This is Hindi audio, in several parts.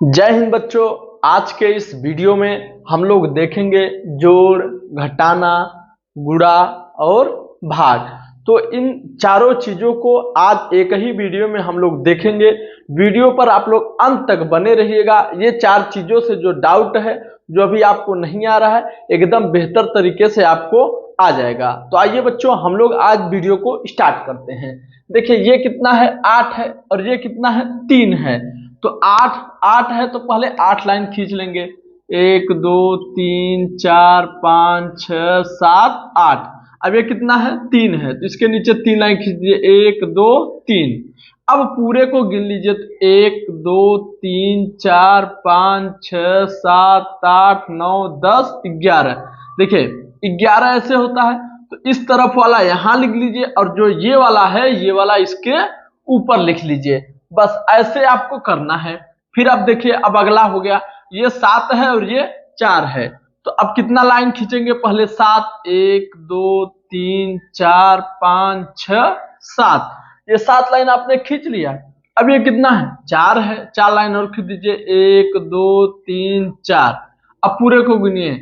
जय हिंद बच्चों। आज के इस वीडियो में हम लोग देखेंगे जोड़, घटाना, गुणा और भाग। तो इन चारों चीजों को आज एक ही वीडियो में हम लोग देखेंगे। वीडियो पर आप लोग अंत तक बने रहिएगा। ये चार चीजों से जो डाउट है, जो अभी आपको नहीं आ रहा है, एकदम बेहतर तरीके से आपको आ जाएगा। तो आइए बच्चों, हम लोग आज वीडियो को स्टार्ट करते हैं। देखिए ये कितना है, 8 है, और ये कितना है, 3 है। तो 8 है तो पहले 8 लाइन खींच लेंगे। 1 2 3 4 5 6 7 8। अब ये कितना है, 3 है, तो इसके नीचे 3 लाइन खींच दीजिए। 1 2 3। अब पूरे को गिन लीजिए तो 1 2 3 4 5 6 7 8 9 10 11। देखिए 11 ऐसे होता है, तो इस तरफ वाला यहाँ लिख लीजिए, और जो ये वाला है, ये वाला इसके ऊपर लिख लीजिए। बस ऐसे आपको करना है। फिर अब देखिए, अब अगला हो गया, ये 7 है और ये 4 है। तो अब कितना लाइन खींचेंगे, पहले 7, 1 2 3 4 5 6 7। ये 7 लाइन आपने खींच लिया। अब ये कितना है, 4 है, 4 लाइन और खींच दीजिए। 1 2 3 4। अब पूरे को गिनिए।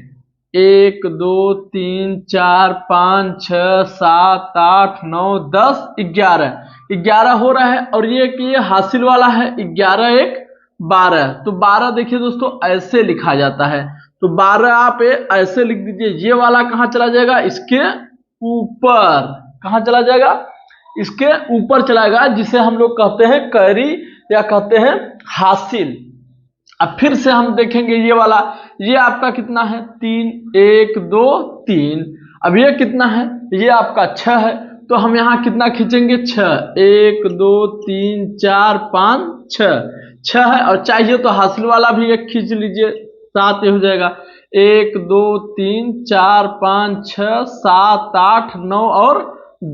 1 2 3 4 5 6 7 8 9 10 11। 11 हो रहा है, और ये कि ये हासिल वाला है। 11 1 12। तो 12 देखिए दोस्तों, ऐसे लिखा जाता है। तो 12 आप ऐसे लिख दीजिए। ये वाला कहाँ चला जाएगा, इसके ऊपर। कहाँ चला जाएगा, इसके ऊपर चलाएगा, जिसे हम लोग कहते हैं कैरी या कहते हैं हासिल। अब फिर से हम देखेंगे ये वाला, ये आपका कितना है, 3 1 2 3। अब ये कितना है, ये आपका 6 है, तो हम यहाँ कितना खींचेंगे, 6। 1 2 3 4 5 6 है, और चाहिए तो हासिल वाला भी एक खींच लीजिए, 7 हो जाएगा। 1 2 3 4 5 6 7 8 9 और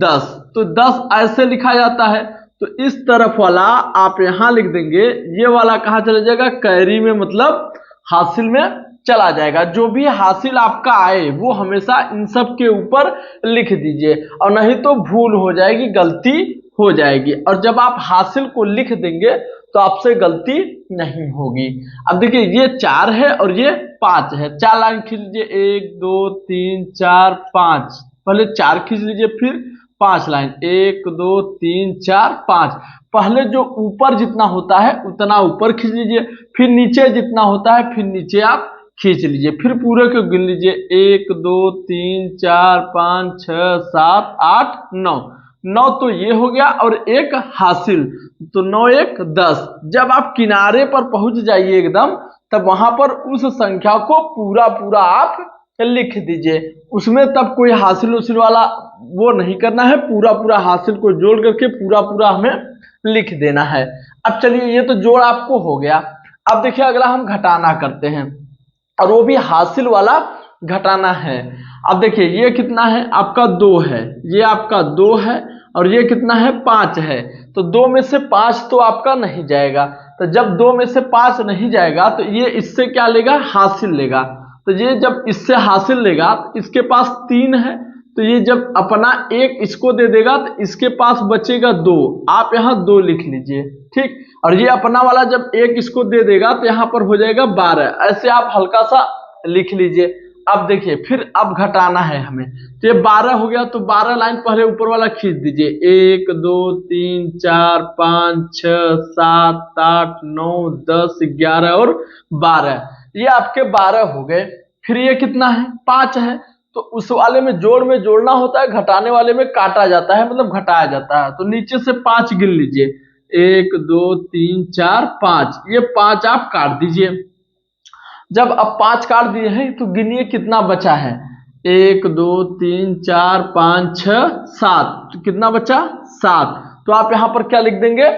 10। तो 10 ऐसे लिखा जाता है। तो इस तरफ वाला आप यहाँ लिख देंगे, ये वाला कहाँ चला जाएगा, कैरी में, मतलब हासिल में चला जाएगा। जो भी हासिल आपका आए वो हमेशा इन सब के ऊपर लिख दीजिए, और नहीं तो भूल हो जाएगी, गलती हो जाएगी। और जब आप हासिल को लिख देंगे तो आपसे गलती नहीं होगी। अब देखिए ये 4 है और ये 5 है। 4 लाइन खींच लीजिए। 1 2 3 4 5। पहले 4 खींच लीजिए, फिर 5 लाइन। 1 2 3 4 5। पहले जो ऊपर जितना होता है उतना ऊपर खींच लीजिए, फिर नीचे जितना होता है फिर नीचे आप खींच लीजिए। फिर पूरे को गिन लीजिए। 1 2 3 4 5 6 7 8 9। 9 तो ये हो गया, और एक हासिल, तो 9 1 10। जब आप किनारे पर पहुंच जाइए एकदम, तब वहां पर उस संख्या को पूरा पूरा आप लिख दीजिए। उसमें तब कोई हासिल उसिल वाला वो नहीं करना है, पूरा पूरा हासिल को जोड़ करके पूरा पूरा हमें लिख देना है। अब चलिए, ये तो जोड़ आपको हो गया। अब देखिए अगला हम घटाना करते हैं, और वो भी हासिल वाला घटाना है। अब देखिए ये कितना है, आपका 2 है, ये आपका 2 है, और ये कितना है, 5 है। तो 2 में से 5 तो आपका नहीं जाएगा। तो जब 2 में से 5 नहीं जाएगा तो ये इससे क्या लेगा, हासिल लेगा। तो ये जब इससे हासिल लेगा तो इसके पास 3 है, तो ये जब अपना 1 इसको दे देगा तो इसके पास बचेगा 2। आप यहाँ 2 लिख लीजिए, ठीक। और ये अपना वाला जब 1 इसको दे देगा तो यहाँ पर हो जाएगा 12। ऐसे आप हल्का सा लिख लीजिए। अब देखिए फिर अब घटाना है हमें, तो ये 12 हो गया, तो 12 लाइन पहले ऊपर वाला खींच दीजिए। 1 2 3 4 5 6 7 8 9 10 11 और 12। ये आपके 12 हो गए। फिर ये कितना है, 5 है, तो उस वाले में जोड़ में जोड़ना होता है, घटाने वाले में काटा जाता है, मतलब घटाया जाता है। तो नीचे से 5 गिन लीजिए। 1 2 3 4 5। ये 5 आप काट दीजिए। जब अब 5 काट दिए हैं तो गिनिए कितना बचा है। 1 2 3 4 5 6 7। तो कितना बचा, 7। तो आप यहाँ पर क्या लिख देंगे,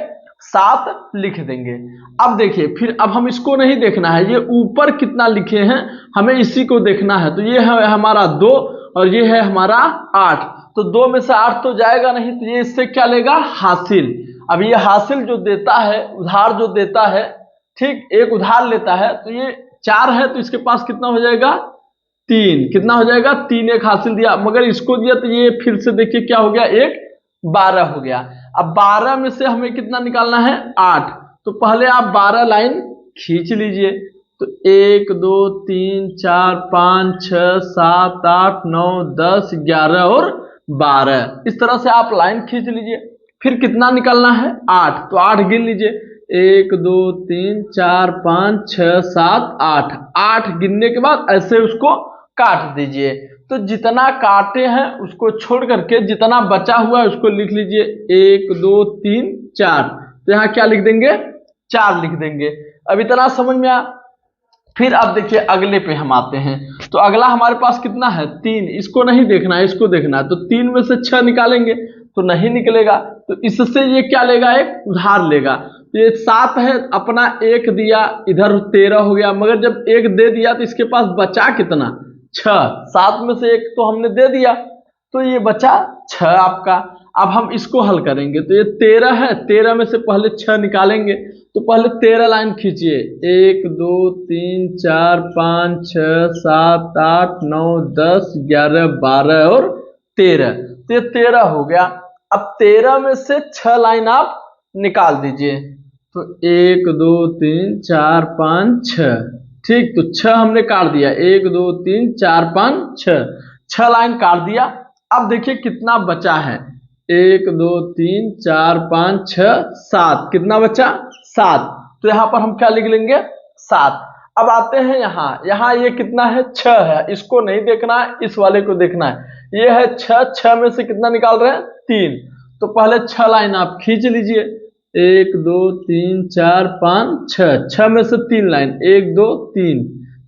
7 लिख देंगे। अब देखिए फिर अब हम इसको नहीं देखना है, ये ऊपर कितना लिखे हैं हमें इसी को देखना है। तो ये है हमारा 2, और ये है हमारा 8। तो 2 में से 8 तो जाएगा नहीं, तो ये इससे क्या लेगा, हासिल। अब ये हासिल जो देता है, उधार जो देता है, ठीक, एक उधार लेता है, तो ये 4 है, तो इसके पास कितना हो जाएगा, 3। कितना हो जाएगा, 3 एक हासिल दिया, मगर इसको दिया तो ये फिर से देखिए क्या हो गया, 1 12 हो गया। अब 12 में से हमें कितना निकालना है, 8। तो पहले आप 12 लाइन खींच लीजिए। तो 1 2 3 4 5 6 7 8 9 10 11 और 12, इस तरह से आप लाइन खींच लीजिए। फिर कितना निकालना है? 8, तो 8 गिन लीजिए। 1 2 3 4 5 6 7 8, 8 गिनने के बाद ऐसे उसको काट दीजिए। तो जितना काटे हैं उसको छोड़ करके जितना बचा हुआ है उसको लिख लीजिए। 1 2 3 4, तो यहाँ क्या लिख देंगे? 4 लिख देंगे। अब इतना समझ में आया। फिर अब देखिए अगले पे हम आते हैं। तो अगला हमारे पास कितना है? 3। इसको नहीं देखना है, इसको देखना है। तो 3 में से 6 निकालेंगे तो नहीं निकलेगा, तो इससे ये क्या लेगा? एक उधार लेगा। तो ये 7 है, अपना 1 दिया, इधर 13 हो गया। मगर जब 1 दे दिया तो इसके पास बचा कितना? 6। 7 में से 1 तो हमने दे दिया, तो ये बचा 6 आपका। अब हम इसको हल करेंगे। तो ये 13 है, 13 में से पहले 6 निकालेंगे। तो पहले 13 लाइन खींचिए। 1 2 3 4 5 6 7 8 9 10 11 12 और 13, तो ये 13 हो गया। अब 13 में से 6 लाइन आप निकाल दीजिए। तो 1 2 3 4 5 6, ठीक। तो 6 हमने काट दिया। 1 2 3 4 5 6, 6 लाइन काट दिया। अब देखिए कितना बचा है? 1 2 3 4 5 6 7, कितना बचा? 7। तो यहाँ पर हम क्या लिख लेंगे? 7। अब आते हैं यहाँ, यहाँ ये कितना है? 6 है। इसको नहीं देखना है, इस वाले को देखना है। ये है 6, 6 में से कितना निकाल रहे हैं? 3। तो पहले 6 लाइन आप खींच लीजिए। 1 2 3 4 5 6, 6 में से 3 लाइन, 1 2 3,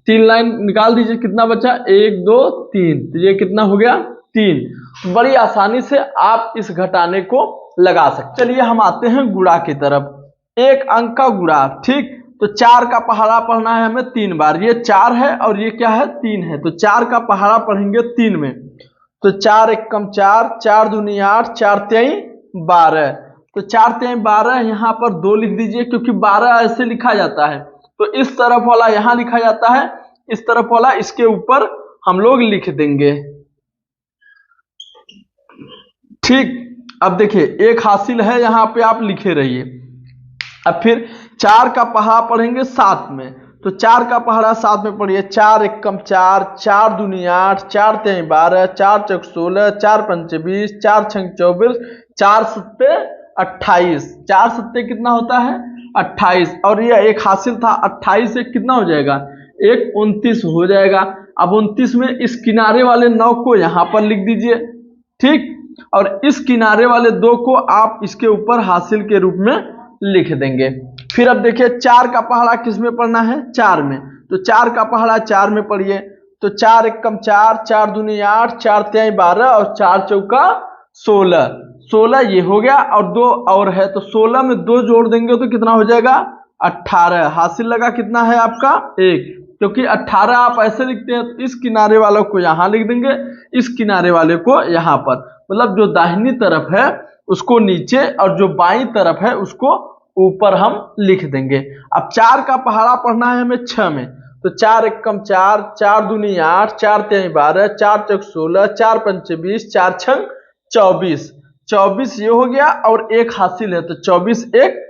3 लाइन निकाल दीजिए। कितना बचा? 1 2 3, तो ये कितना हो गया? 3। बड़ी आसानी से आप इस घटाने को लगा सकते। चलिए हम आते हैं गुणा की तरफ। एक अंक का गुणा, ठीक। तो 4 का पहाड़ा पढ़ना है हमें 3 बार। ये 4 है और ये क्या है? 3 है। तो 4 का पहाड़ा पढ़ेंगे 3 में। तो 4 एकम 4, 4 दूनी 8, 4 तेई 12। तो 4 तेई 12, यहाँ पर 2 लिख दीजिए, क्योंकि 12 ऐसे लिखा जाता है। तो इस तरफ वाला यहाँ लिखा जाता है, इस तरफ वाला इसके ऊपर हम लोग लिख देंगे, ठीक। अब देखिए एक हासिल है, यहाँ पे आप लिखे रहिए। अब फिर 4 का पहाड़ा पढ़ेंगे 7 में। तो 4 का पहाड़ा 7 में पढ़िए। 4 एकम 4, 4 दूनी 8, 4 तेई 12, 4 चौक 16, 4 पंचे 20, 4 छंग 24, 4 सत्ते 28। 4 सत्ते कितना होता है? 28। और ये एक हासिल था, 28 से कितना हो जाएगा? एक 29 हो जाएगा। अब 29 में इस किनारे वाले 9 को यहाँ पर लिख दीजिए, ठीक। और इस किनारे वाले 2 को आप इसके ऊपर हासिल के रूप में लिख देंगे। फिर अब देखिए 4 का पहाड़ा किस में पढ़ना है? 4 में। तो 4 का पहाड़ा 4 में पढ़िए। तो 4 एकम 4, 4 दूनी 8, 4 तेई 12 और 4 चौका 16। 16 ये हो गया, और 2 और है। तो 16 में 2 जोड़ देंगे तो कितना हो जाएगा? 18। हासिल लगा कितना है आपका? 1। क्योंकि 18 आप ऐसे लिखते हैं, तो इस किनारे वालों को यहाँ लिख देंगे, इस किनारे वाले को यहाँ पर। मतलब जो दाहिनी तरफ है उसको नीचे और जो बाईं तरफ है उसको ऊपर हम लिख देंगे। अब 4 का पहाड़ा पढ़ना है हमें 6 में। तो 4 एकम 4, 4 दूनी 8, 4 तेई 12, 4 चौक 16, 4 पंचे 20, 4 छंग 24। 24 ये हो गया, और एक हासिल है। तो 24 एक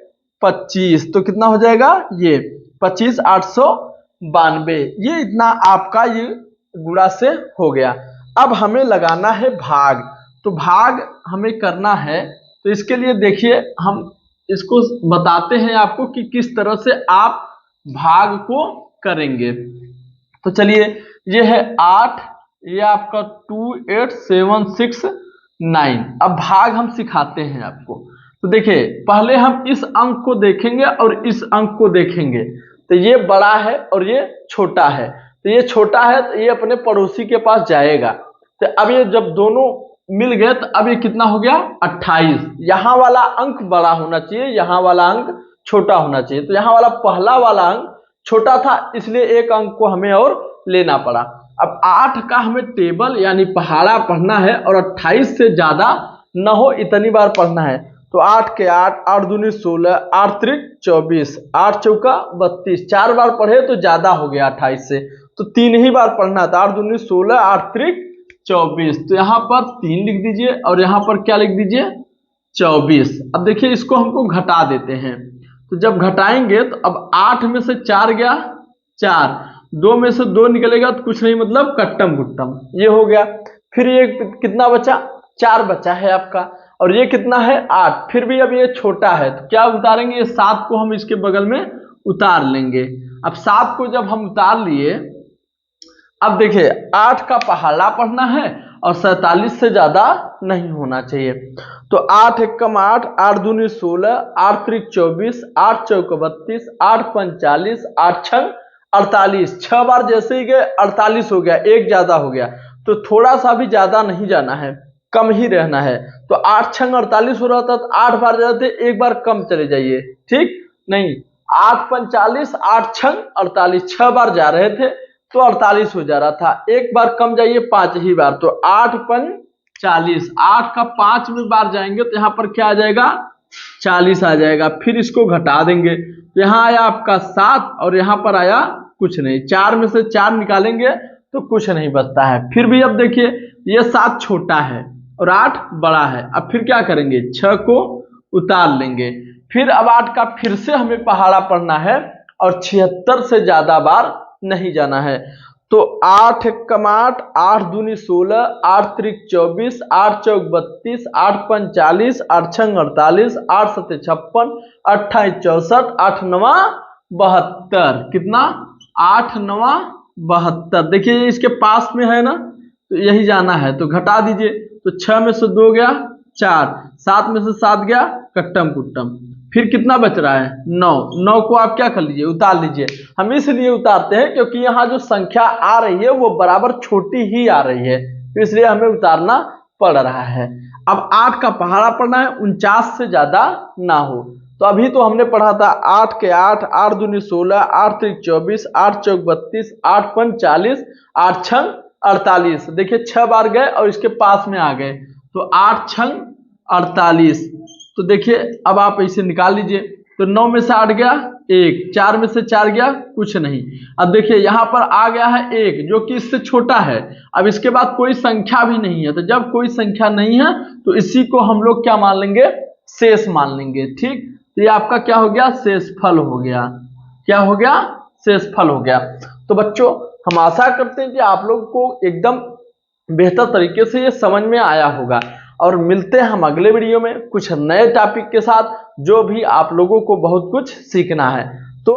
25, तो कितना हो जाएगा? ये 25 892। ये इतना आपका ये गुणा से हो गया। अब हमें लगाना है भाग। तो भाग हमें करना है, तो इसके लिए देखिए हम इसको बताते हैं आपको कि किस तरह से आप भाग को करेंगे। तो चलिए ये है 8, ये आपका 2 8 7 6 9। अब भाग हम सिखाते हैं आपको। तो देखिए पहले हम इस अंक को देखेंगे और इस अंक को देखेंगे। तो ये बड़ा है और ये छोटा है। तो ये छोटा है तो ये अपने पड़ोसी के पास जाएगा। तो अब ये जब दोनों मिल गए तो अब ये कितना हो गया? 28। यहाँ वाला अंक बड़ा होना चाहिए, यहाँ वाला अंक छोटा होना चाहिए। तो यहाँ वाला पहला वाला अंक छोटा था, इसलिए एक अंक को हमें और लेना पड़ा। अब 8 का हमें टेबल यानी पहाड़ा पढ़ना है, और 28 से ज्यादा न हो इतनी बार पढ़ना है। तो 8 के 8, 8 दूनी 16, 8 त्रिक 24, 8 चौका 32। 4 बार पढ़े तो ज्यादा हो गया 28 से, तो 3 ही बार पढ़ना था। 8 दूनी 16, 8 त्रिक 24। तो यहाँ पर 3 लिख दीजिए और यहाँ पर क्या लिख दीजिए? 24। अब देखिए इसको हमको घटा देते हैं। तो जब घटाएंगे तो अब 8 में से 4 गया 4, 2 में से 2 निकलेगा तो कुछ नहीं, मतलब कट्टम गुट्टम, ये हो गया। फिर ये कितना बचा, 4 बचा है आपका, और ये कितना है 8, फिर भी अब ये छोटा है तो क्या उतारेंगे, ये 7 को हम इसके बगल में उतार लेंगे। अब 7 को जब हम उतार लिए, अब देखिए 8 का पहाड़ा पढ़ना है और 47 से ज्यादा नहीं होना चाहिए। तो 8 एकम 8, 8 दूनी 16, 8 त्रिक 24, 8 चौक 32, 8 45, 8 छंग 48, 6 बार जैसे ही गए 48 हो गया, एक ज्यादा हो गया, तो थोड़ा सा भी ज्यादा नहीं जाना है, कम ही रहना है। तो 8 छंग 48 हो रहा था, तो 8 बार जाते, एक बार कम चले जाइए, ठीक नहीं, 8 45, 8 छंग 48, 6 बार जा रहे थे तो 48 हो जा रहा था, एक बार कम जाइए 5 ही बार, तो 8 पन 40, 8 का 5 में बार जाएंगे तो यहाँ पर क्या आ जाएगा, 40 आ जाएगा। फिर इसको घटा देंगे तो यहाँ आया आपका 7 और यहाँ पर आया कुछ नहीं, 4 में से 4 निकालेंगे तो कुछ नहीं बचता है। फिर भी अब देखिए ये 7 छोटा है और 8 बड़ा है, अब फिर क्या करेंगे, 6 को उतार लेंगे। फिर अब 8 का फिर से हमें पहाड़ा पढ़ना है और 76 से ज्यादा बार नहीं जाना है। तो 8 एकम 8, 8 दूनी 16, 8 त्रिक 24, 8 चौक 32, 8 पन 40, 8 छंग 48, 8 सते 56, 28 64, 8 नवा 72, कितना, 8 नवा 72। देखिए इसके पास में है ना, तो यही जाना है, तो घटा दीजिए, तो 6 में से 2 गया 4, 7 में से 7 गया कट्टम कुट्टम, फिर कितना बच रहा है 9, 9 को आप क्या कर लीजिए, उतार लीजिए। हम इसलिए उतारते हैं क्योंकि यहाँ जो संख्या आ रही है वो बराबर छोटी ही आ रही है, तो इसलिए हमें उतारना पड़ रहा है। अब 8 का पहाड़ा पढ़ना है, 49 से ज्यादा ना हो। तो अभी तो हमने पढ़ा था 8 के 8, 8 दूनी 16, 8 त्रिक 24, 8 चौक 32, 8 पन 40, 8 छंग 48। देखिए 6 बार गए और इसके पास में आ गए, तो 8 छंग 48। तो देखिए अब आप इसे निकाल लीजिए, तो 9 में से 8 गया 1, 4 में से 4 गया कुछ नहीं। अब देखिए यहाँ पर आ गया है 1 जो कि इससे छोटा है, अब इसके बाद कोई संख्या भी नहीं है, तो जब कोई संख्या नहीं है तो इसी को हम लोग क्या मान लेंगे, शेष मान लेंगे, ठीक। तो ये आपका क्या हो गया, शेषफल हो गया, क्या हो गया, शेषफल हो गया। तो बच्चों हम आशा करते हैं कि आप लोग को एकदम बेहतर तरीके से ये समझ में आया होगा, और मिलते हैं हम अगले वीडियो में कुछ नए टॉपिक के साथ, जो भी आप लोगों को बहुत कुछ सीखना है।